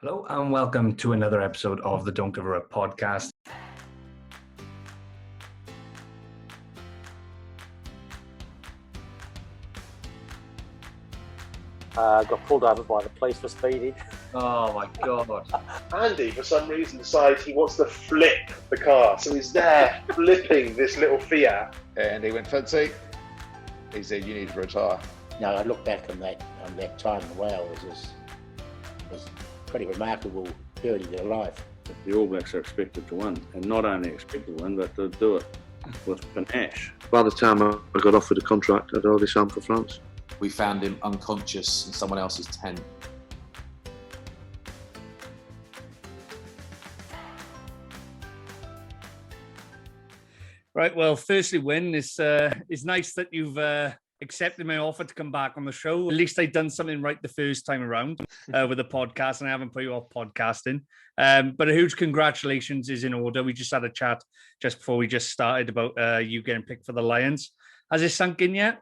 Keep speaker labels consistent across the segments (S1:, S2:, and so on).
S1: Hello and welcome to another episode of the DGAR Podcast.
S2: Got pulled over by the police for speeding.
S1: Oh my God.
S3: Andy, for some reason, decides he wants to flip the car. So he's there flipping this little Fiat.
S4: And he went, Fancy. He said, you need to retire.
S2: No, I look back on that time in Wales was pretty remarkable period of their life.
S5: The All Blacks are expected to win, and not only expected to win, but to do it with panache.
S6: By the time I got offered a contract, I'd already signed for France.
S7: We found him unconscious in someone else's tent.
S8: Right, well, firstly, Wyn, it's nice that you've accepted my offer to come back on the show. At least I've done something right the first time around with the podcast, and I haven't put you off podcasting. But a huge congratulations is in order. We just had a chat just before we just started about you getting picked for the Lions. Has it sunk in yet?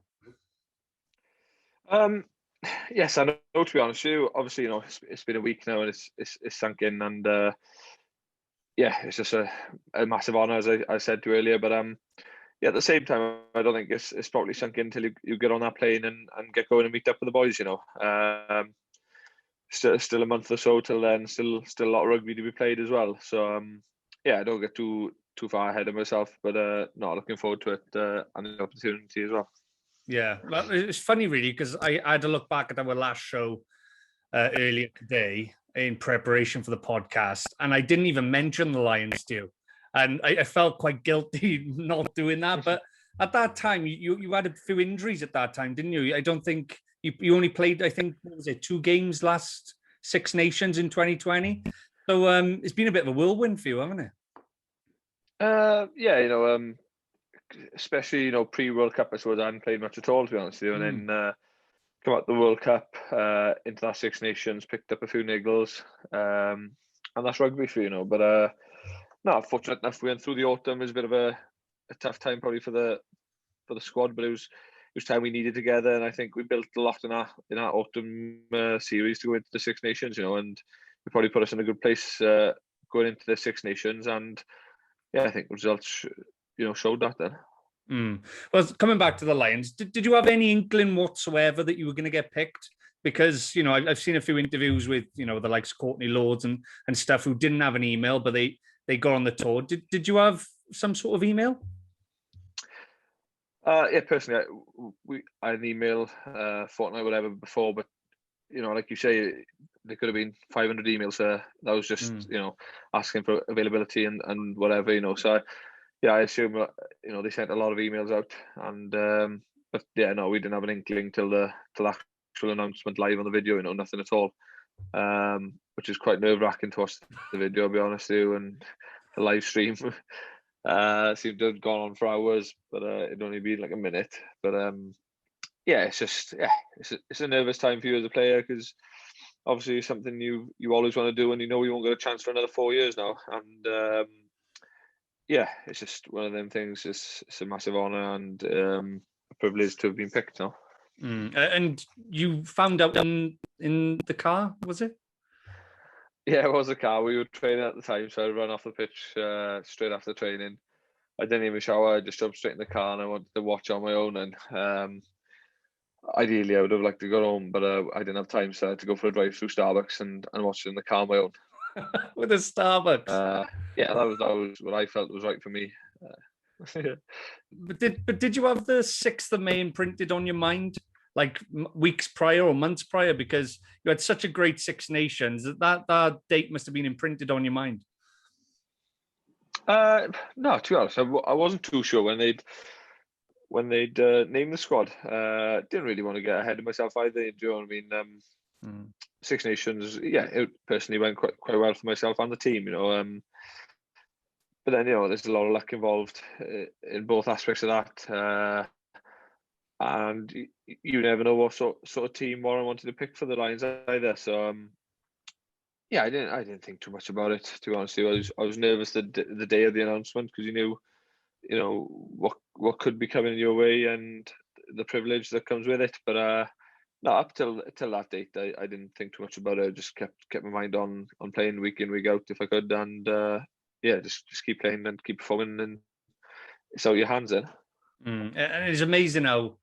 S9: Yes, I know, to be honest with you. Obviously, it's been a week now and it's sunk in, and it's just a massive honour, as I said to you earlier. But at the same time, I don't think it's probably sunk in until you get on that plane and get going and meet up with the boys. Still a month or so till then. Still a lot of rugby to be played as well. So I don't get too far ahead of myself, but not looking forward to it and the opportunity as well.
S8: Yeah, well, it's funny really because I had to look back at our last show earlier today in preparation for the podcast, and I didn't even mention the Lions to you, and I felt quite guilty not doing that. But at that time, you had a few injuries at that time, didn't you? I don't think you only played, I think, what was it, 2 games last Six Nations in 2020. So it's been a bit of a whirlwind for you, hasn't it?
S9: Especially pre-World Cup, I suppose I hadn't played much at all, to be honest with you, and then come out the World Cup into that Six Nations, picked up a few niggles, and that's rugby for you. But fortunate enough, we went through the autumn. It was a bit of a tough time probably for the squad, but it was time we needed together, and I think we built a lot in that autumn series to go into the Six Nations, and it probably put us in a good place going into the Six Nations, and I think results showed that then.
S8: Well, coming back to the Lions, did you have any inkling whatsoever that you were going to get picked? Because, I've seen a few interviews with, the likes of Courtney Lords and stuff who didn't have an email, but they got on the tour. Did you have some sort of email?
S9: Personally, I had an email fortnight, whatever, before, but, like you say, there could have been 500 emails there. That was just, asking for availability and whatever, so I assume they sent a lot of emails out, and we didn't have an inkling till the actual announcement live on the video, nothing at all, which is quite nerve-wracking to watch the video, I'll be honest with you, and the live stream seemed to have gone on for hours, but it'd only been like a minute. But it's a nervous time for you as a player, because obviously it's something you always want to do, and you won't get a chance for another 4 years now, and it's just one of them things. It's a massive honour and a privilege to have been picked now.
S8: And you found out in the car, was it?
S9: Yeah, it was the car. We were training at the time, so I ran off the pitch straight after training. I didn't even shower. I just jumped straight in the car, and I wanted to watch on my own. And ideally, I would have liked to go home, but I didn't have time, so I had to go for a drive through Starbucks and watch it in the car on my own.
S8: With a Starbucks.
S9: That was what I felt was right for me.
S8: But did you have the 6th of May imprinted on your mind, like weeks prior or months prior? Because you had such a great Six Nations that date must have been imprinted on your mind.
S9: No, to be honest, I wasn't too sure when they'd named the squad. Didn't really want to get ahead of myself either. Do you know what I mean? Six Nations, it personally went quite well for myself and the team, But then, there's a lot of luck involved in both aspects of that. And you never know what sort of team Warren wanted to pick for the Lions either. So, I didn't think too much about it, to be honest with you. I was nervous the day of the announcement, because you knew what could be coming your way and the privilege that comes with it. But No, up till that date, I didn't think too much about it. I just kept my mind on playing week in, week out if I could, and just keep playing and keep performing, and it's out your hands then.
S8: And it's amazing how,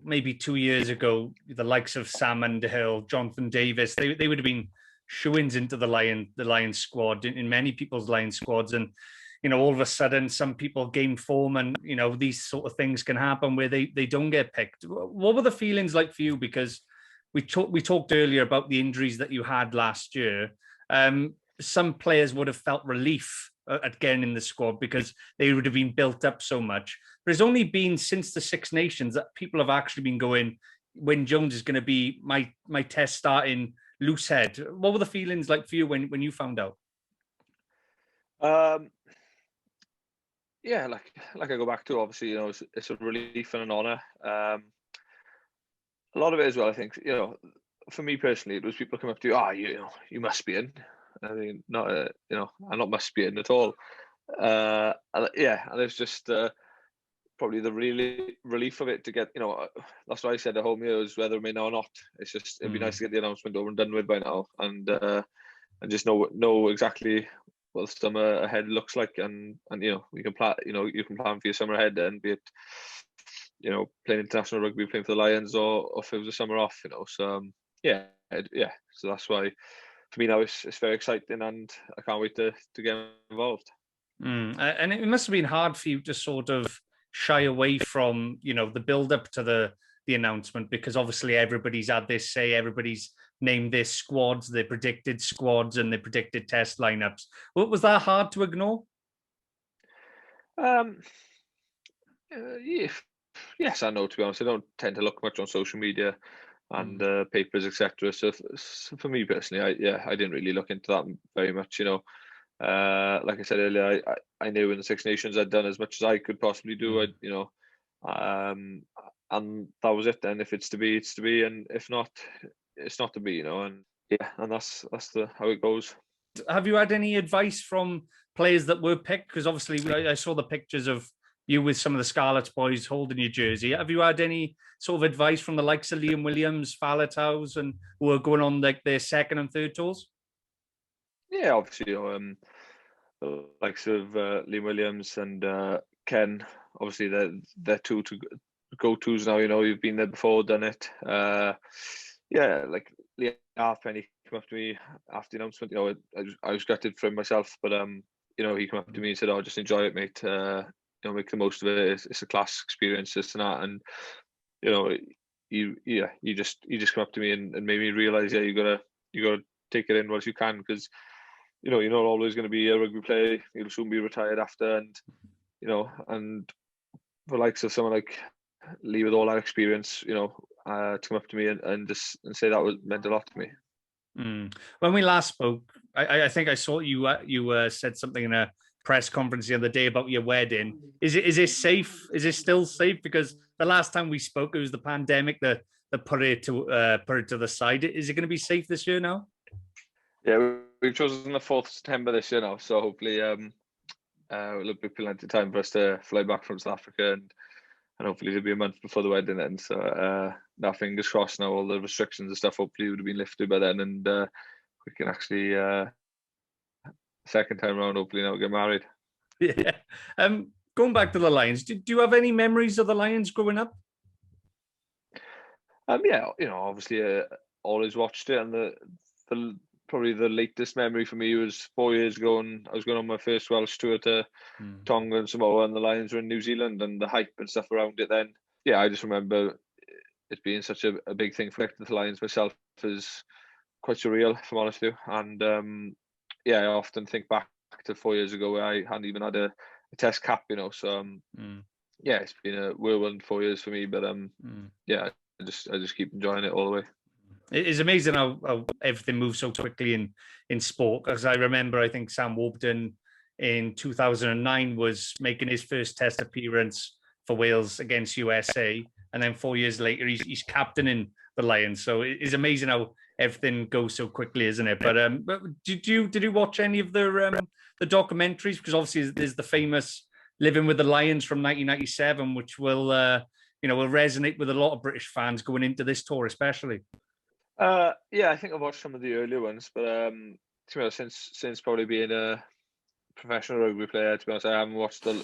S8: maybe 2 years ago, the likes of Sam Underhill, Jonathan Davis, they would have been shoo-ins into the Lions squad, in many people's Lions squads, and all of a sudden some people gain form, and these sort of things can happen where they don't get picked. What were the feelings like for you? Because we talked earlier about the injuries that you had last year. Some players would have felt relief at getting in the squad because they would have been built up so much. But it's only been since the Six Nations that people have actually been going, Wyn Jones is going to be my test starting loose head. What were the feelings like for you when you found out?
S9: Yeah, like I go back to, obviously, it's a relief and an honour. A lot of it as well, I think, for me personally, it was people come up to you, you must be in. I mean, not, I'm not must be in at all. And it's just probably the really relief of it to get, that's what I said at home here, is whether I may know or not. It's just, it'd be nice to get the announcement over and done with by now, and just know exactly what the summer ahead looks like, and we can plan, you can plan for your summer ahead, and be it, playing international rugby, playing for the Lions, or if it was a summer off, so so that's why for me now it's very exciting, and I can't wait to get involved.
S8: And it must have been hard for you to sort of shy away from the build up to the announcement, because obviously everybody's had this say, everybody's named their squads, their predicted squads, and their predicted test lineups. Was that hard to ignore?
S9: Yes, I know, to be honest. I don't tend to look much on social media and papers, etc. So for me personally, I didn't really look into that very much. Like I said earlier, I knew in the Six Nations I'd done as much as I could possibly do. And that was it. And if it's to be, it's to be, and if not, it's not to be. And that's how it goes.
S8: Have you had any advice from players that were picked? Because obviously I saw the pictures of you with some of the Scarlets boys holding your jersey. Have you had any sort of advice from the likes of Liam Williams, Falethouse, and who are going on like their second and third tours?
S9: Yeah, obviously, the likes of Liam Williams and Ken. Obviously, they're two to go-tos now. You've been there before, done it. Like Liam Penny came up to me after the announcement. I was gutted for him myself, but he came up to me and said, "Oh, just enjoy it, mate. Make the most of it. It's a class experience, this and that." And you just come up to me and made me realise, you gotta take it in whilst you can, because you're not always going to be a rugby player. You'll soon be retired after, and and the likes of someone like Lee with all that experience, to come up to me and say that meant a lot to me.
S8: When we last spoke, I think I saw you said something in a press conference the other day about your wedding. Is it safe? Is it still safe? Because the last time we spoke, it was the pandemic that put it to the side. Is it going to be safe this year now?
S9: Yeah, we've chosen the 4th of September this year now, so hopefully it'll be plenty of time for us to fly back from South Africa, and hopefully it'll be a month before the wedding then. So now fingers crossed, now all the restrictions and stuff hopefully would have been lifted by then, and we can actually second time around hopefully now get married.
S8: Yeah. Going back to the Lions, do you have any memories of the Lions growing up?
S9: Yeah, obviously always watched it, and the probably the latest memory for me was 4 years ago, and I was going on my first Welsh tour to Tonga and Samoa, and the Lions were in New Zealand, and the hype and stuff around it then. Yeah, I just remember it being such a big thing for the Lions myself is quite surreal, if I'm honest with you. And I often think back to 4 years ago where I hadn't even had a test cap, so it's been a whirlwind 4 years for me, but I just keep enjoying it all the way.
S8: It's amazing how everything moves so quickly in sport. Because I remember, I think Sam Warburton in 2009 was making his first test appearance for Wales against USA, and then 4 years later he's captaining the Lions. So it's amazing how everything goes so quickly, isn't it? But did you watch any of the documentaries? Because obviously there's the famous Living with the Lions from 1997, which will will resonate with a lot of British fans going into this tour, especially.
S9: Yeah, I think I've watched some of the earlier ones, but to be honest, since probably being a professional rugby player, to be honest, I haven't watched the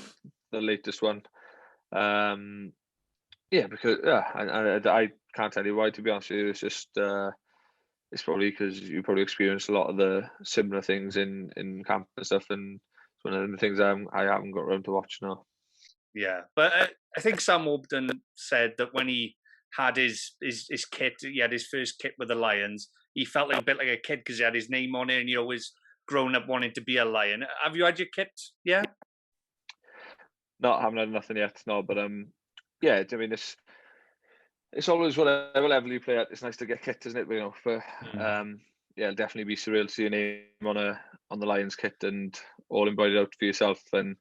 S9: latest one. Because I can't tell you why. To be honest with you, it's just it's probably because you probably experienced a lot of the similar things in camp and stuff, and it's one of the things I haven't got around to watch now.
S8: Yeah, but I think Sam Obden said that when he had his kit, he had his first kit with the Lions, he felt like a bit like a kid because he had his name on it, and he always grown up wanting to be a Lion. Have you had your kit? Yeah.
S9: No, I haven't had nothing yet. No, but yeah. I mean, it's always whatever level you play at. It's nice to get kit, isn't it? Yeah, it'll definitely be surreal to see your name on the Lions kit and all embroidered out for yourself, and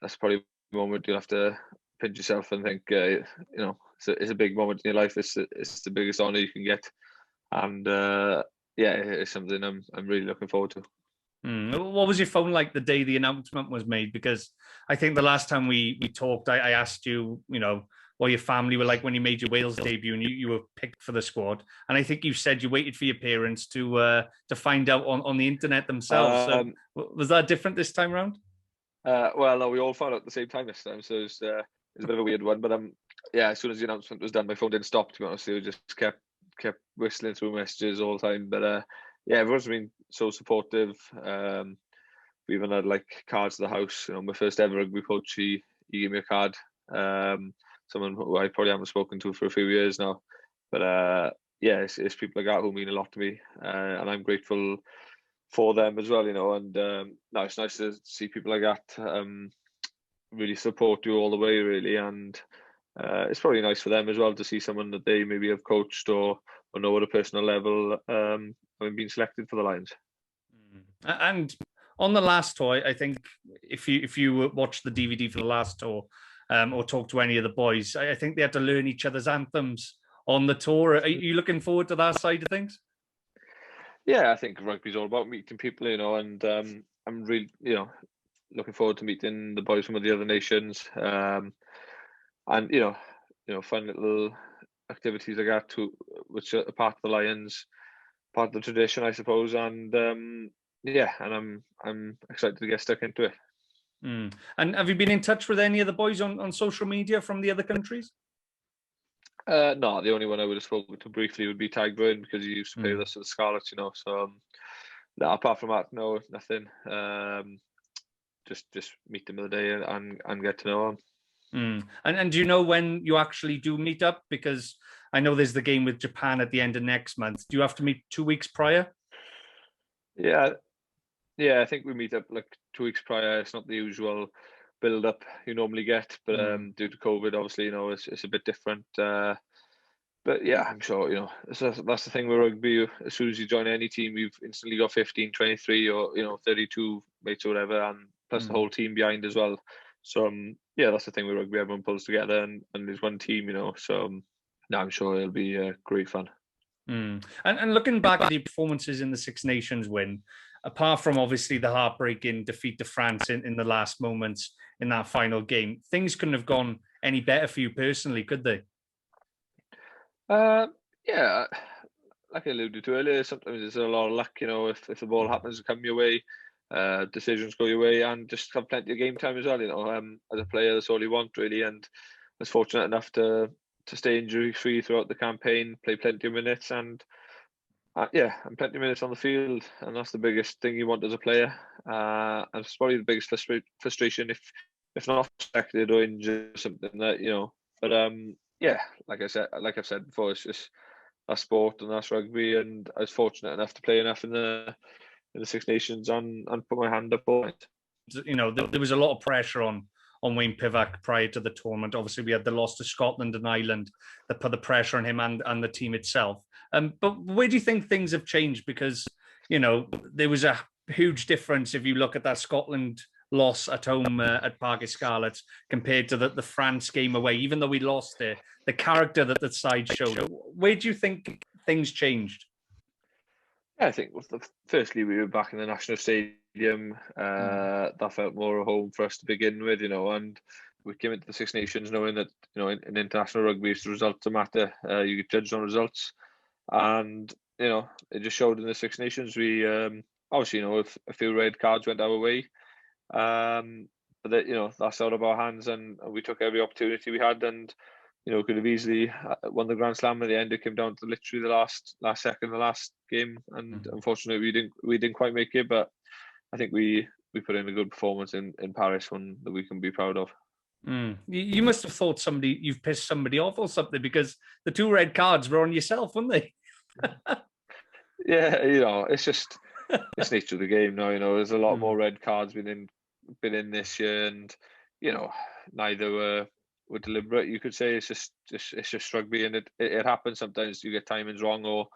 S9: that's probably a moment you'll have to pinch yourself and think, it's a big moment in your life. It's the biggest honour you can get, and it's something I'm really looking forward to.
S8: What was your phone like the day the announcement was made? Because I think the last time we talked, I asked you, what your family were like when you made your Wales debut and you were picked for the squad. And I think you said you waited for your parents to find out on the internet themselves. So was that different this time around?
S9: Well, no, we all found out at the same time this time, so it's a bit of a weird one. But as soon as the announcement was done, my phone didn't stop. To be honest, it just kept whistling through messages all the time. But everyone's been so supportive. We even had like cards to the house. My first ever rugby coach, he gave me a card. Someone who I probably haven't spoken to for a few years now. But it's people like that who mean a lot to me, and I'm grateful for them as well. And it's nice to see people like that really support you all the way, really. And it's probably nice for them as well to see someone that they maybe have coached or know at a personal level having been selected for the Lions.
S8: And on the last tour, I think if you watch the DVD for the last tour or talk to any of the boys, I think they had to learn each other's anthems on the tour. Are you looking forward to that side of things?
S9: Yeah, I think rugby's all about meeting people, and I'm really, looking forward to meeting the boys from the other nations, and fun little activities like that which are part of the Lions, part of the tradition, I suppose, and and I'm excited to get stuck into it.
S8: And have you been in touch with any of the boys on social media from the other countries?
S9: No, the only one I would have spoken to briefly would be Tagburn, because he used to play with us at the Scarlets, So, apart from that, no, nothing. Just meet them the day and get to know them.
S8: And do you know when you actually do meet up? Because I know there's the game with Japan at the end of next month. Do you have to meet 2 weeks prior?
S9: Yeah, I think we meet up like 2 weeks prior. It's not the usual build up you normally get, but due to COVID, obviously, it's a bit different. But yeah, I'm sure, that's the thing with rugby. As soon as you join any team, you've instantly got 15, 23 or 32 mates or whatever, and plus the whole team behind as well. So that's the thing with rugby. Everyone pulls together and there's one team, So I'm sure it'll be great fun.
S8: And looking back at the performances in the Six Nations win, apart from obviously the heartbreaking defeat to France in the last moments in that final game, things couldn't have gone any better for you personally, could they?
S9: Yeah, like I alluded to earlier, sometimes there's a lot of luck, if the ball happens to come your way, decisions go your way, and just have plenty of game time as well, as a player, that's all you want, really. And I was fortunate enough to stay injury-free throughout the campaign, play plenty of minutes, and and plenty of minutes on the field, and that's the biggest thing you want as a player. And it's probably the biggest frustration if not selected or injured or something that, But like I've said before, it's just that's sport and that's rugby, and I was fortunate enough to play enough in the Six Nations and put my hand up on it.
S8: There was a lot of pressure on Wyn Pivac prior to the tournament. Obviously, we had the loss to Scotland and Ireland that put the pressure on him and the team itself. But where do you think things have changed? Because, there was a huge difference if you look at that Scotland loss at home at Pivac Scarlets compared to the France game away. Even though we lost it, the character that the side showed. Where do you think things changed?
S9: I think firstly we were back in the National Stadium. That felt more a home for us to begin with, and we came into the Six Nations knowing that in international rugby, it's the results that matter. You get judged on results, and it just showed in the Six Nations. We obviously if a few red cards went our way, but that that's out of our hands, and we took every opportunity we had, and could have easily won the Grand Slam. At the end, it came down to literally the last second, the last game, and unfortunately we didn't quite make it. But I think we put in a good performance in Paris, one that we can be proud of.
S8: You must have thought you've pissed somebody off or something, because the 2 red cards were on yourself, weren't they?
S9: Yeah, it's just it's nature of the game now. There's a lot more red cards been in this year, and neither were deliberate. You could say it's just rugby, and it happens sometimes. You get timings wrong or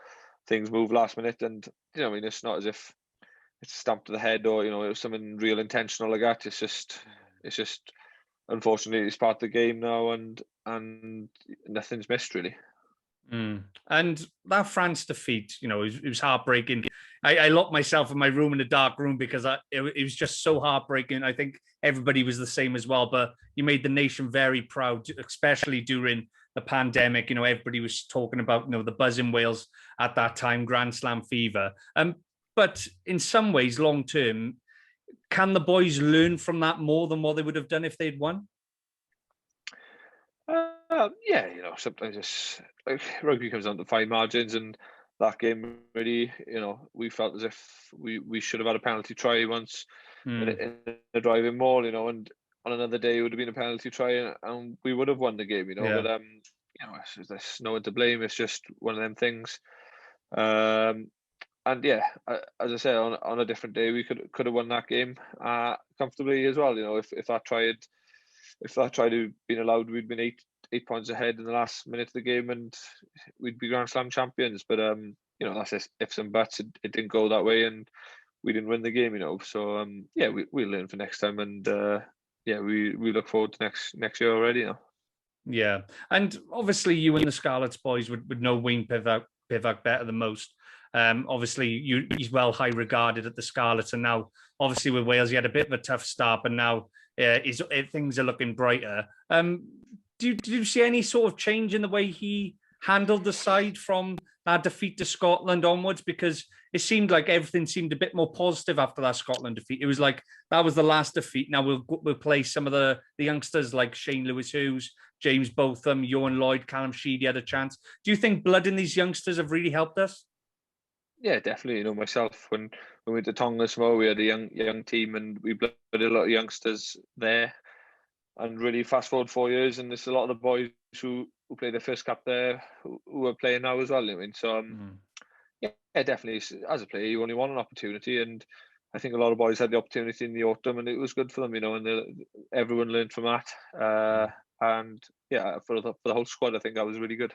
S9: things move last minute, and it's not as if it's stamped to the head or it was something real intentional like that. It's just unfortunately it's part of the game now, and nothing's missed really.
S8: And that France defeat, it was heartbreaking. I locked myself in my room in a dark room because it was just so heartbreaking. I think everybody was the same as well, but you made the nation very proud, especially during the pandemic. Everybody was talking about, the buzz in Wales at that time, Grand Slam fever. But in some ways, long term, can the boys learn from that more than what they would have done if they'd won?
S9: Yeah, sometimes it's like rugby comes down to fine margins, and that game really, we felt as if we should have had a penalty try once in a driving maul, and on another day it would have been a penalty try, and we would have won the game,
S8: Yeah.
S9: But there's no one to blame. It's just one of them things. And yeah, as I said, on a different day we could have won that game comfortably as well. If that try had been allowed, we'd been eight points ahead in the last minute of the game, and we'd be Grand Slam champions. But that's just ifs and buts. It didn't go that way, and we didn't win the game. So yeah, we'll learn for next time, and we look forward to next year already.
S8: Yeah, and obviously you and the Scarlets boys would know Wyn Pivac better than most. Obviously he's well high regarded at the Scarlets, and now obviously with Wales he had a bit of a tough start, but now things are looking brighter. Do you see any sort of change in the way he handled the side from that defeat to Scotland onwards? Because it seemed like everything seemed a bit more positive after that Scotland defeat. It was like that was the last defeat. Now we'll play some of the youngsters like Shane Lewis-Hughes, James Botham, Ewan Lloyd, Callum Sheedy had a chance. Do you think blooding these youngsters have really helped us?
S9: Yeah, definitely. Myself, when we went to Tonga Samoa, we had a young team, and we blooded a lot of youngsters there. And really, fast forward 4 years, and there's a lot of the boys who played their first cap there who are playing now as well. So yeah, definitely. As a player, you only want an opportunity, and I think a lot of boys had the opportunity in the autumn, and it was good for them. And everyone learned from that. And yeah, for the whole squad, I think that was really good.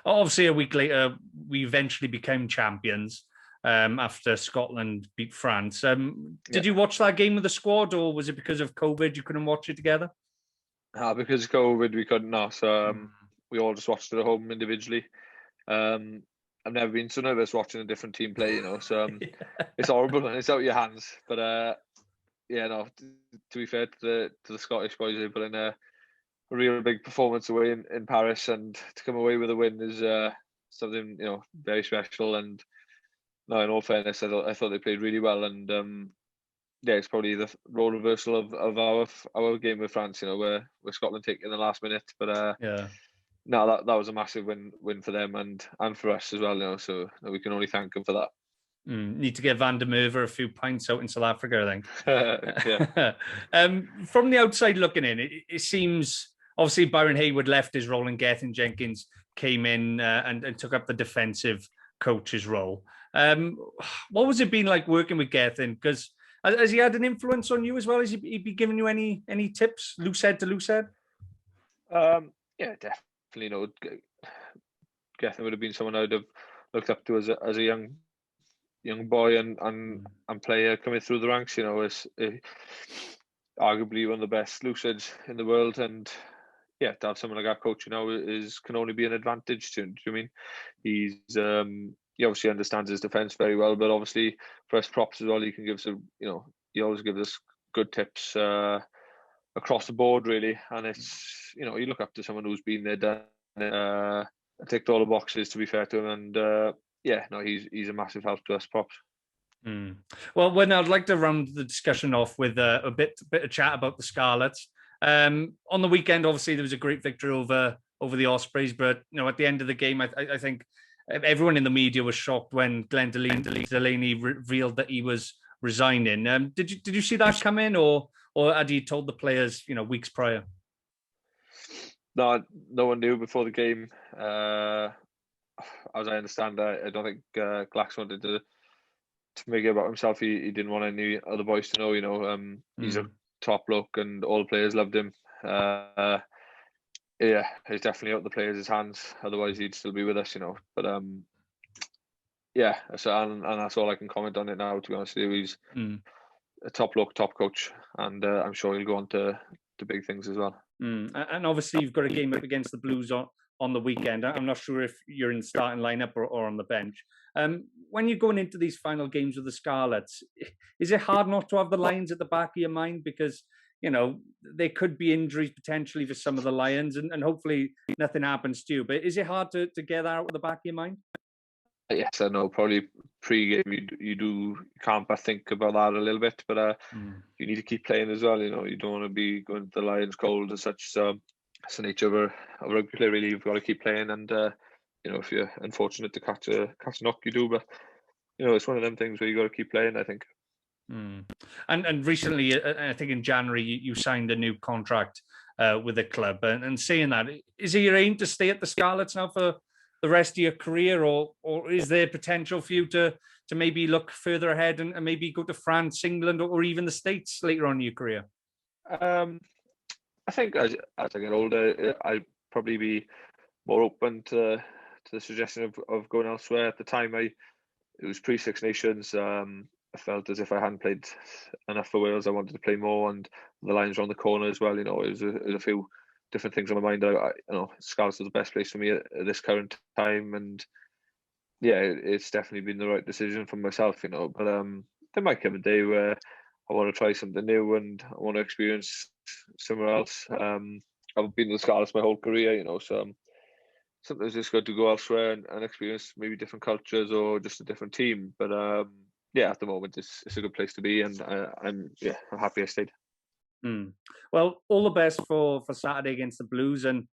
S8: Obviously, a week later, we eventually became champions after Scotland beat France. Did you watch that game with the squad, or was it because of COVID you couldn't watch it together?
S9: Because of COVID, we couldn't. No, so we all just watched it at home individually. I've never been so nervous watching a different team play, So it's horrible and it's out of your hands. But to be fair to the Scottish boys, they put in a real big performance away in Paris, and to come away with a win is something very special. And no, in all fairness, I thought they played really well, and it's probably the role reversal of our game with France, where Scotland take in the last minute. But no, that was a massive win for them and for us as well. So we can only thank them for that.
S8: Need to get Van der Merwe a few pints out in South Africa, I think.
S9: Yeah.
S8: From the outside looking in, it seems. Obviously, Byron Hayward left his role, and Gethin Jenkins came in and took up the defensive coach's role. What was it been like working with Gethin? Because has he had an influence on you as well? Has he been giving you any tips, loose head to loose head?
S9: Yeah, definitely. Gethin would have been someone I'd have looked up to as a young boy and player coming through the ranks. As arguably one of the best loose heads in the world, and yeah, to have someone like that coach, can only be an advantage to him. Do you mean? He obviously understands his defence very well, but obviously for us props as well, he can give us he always gives us good tips across the board really. And it's, you look up to someone who's been there, done it, ticked all the boxes, to be fair to him. And he's a massive help to us. Props.
S8: Well, Wyn, I'd like to round the discussion off with a bit of chat about the Scarlets. On the weekend, obviously, there was a great victory over the Ospreys, but at the end of the game, I think everyone in the media was shocked when Glenn Delaney revealed that he was resigning. Did you see that come in, or had he told the players weeks prior?
S9: No one knew before the game. As I understand, I don't think Glax wanted to make it about himself. He didn't want any other boys to know. He's a top bloke, and all the players loved him. He's definitely out the players' hands. Otherwise, he'd still be with us, But so and that's all I can comment on it now. To be honest with you, he's a top bloke, top coach, and I'm sure he'll go on to big things as well.
S8: And obviously, you've got a game up against the Blues on the weekend. I'm not sure if you're in the starting lineup or on the bench. When you're going into these final games with the Scarlets, is it hard not to have the Lions at the back of your mind? Because, there could be injuries potentially for some of the Lions, and hopefully nothing happens to you. But is it hard to get that out of the back of your mind?
S9: Yes, I know. Probably pre-game, you can't but think about that a little bit. But you need to keep playing as well. You don't want to be going to the Lions cold as such. So it's the nature of a rugby player. Really, you've got to keep playing. And if you're unfortunate to catch a knock, you do. But it's one of them things where you got to keep playing, I think.
S8: And recently, I think in January, you signed a new contract with the club. And saying that, is it your aim to stay at the Scarlets now for the rest of your career, or is there potential for you to maybe look further ahead and maybe go to France, England, or even the States later on in your career?
S9: I think as I get older, I'd probably be more open to the suggestion of going elsewhere. At the time, it was pre-Six Nations. I felt as if I hadn't played enough for Wales. I wanted to play more, and the Lions were on the corner as well. It was a few different things on my mind. Scarlets was the best place for me at this current time, and it's definitely been the right decision for myself. But there might come a day where I want to try something new and I want to experience somewhere else. I've been to the Scarlets my whole career, so sometimes it's good to go elsewhere and experience maybe different cultures or just a different team. But at the moment it's a good place to be, and I'm happy I stayed.
S8: Well, all the best for Saturday against the Blues, and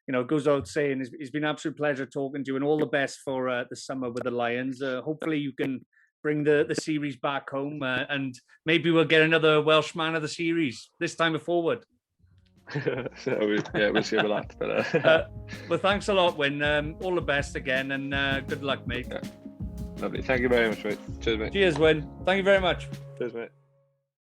S8: it goes out saying it's been an absolute pleasure talking to you, and all the best for the summer with the Lions. Hopefully you can bring the series back home, and maybe we'll get another Welsh man of the series this time forward.
S9: We'll see about that. But
S8: well, thanks a lot, Wyn. All the best again, and good luck, mate.
S9: Lovely. Thank you very much, mate. Cheers, mate.
S8: Cheers, Wyn. Thank you very much.
S9: Cheers, mate.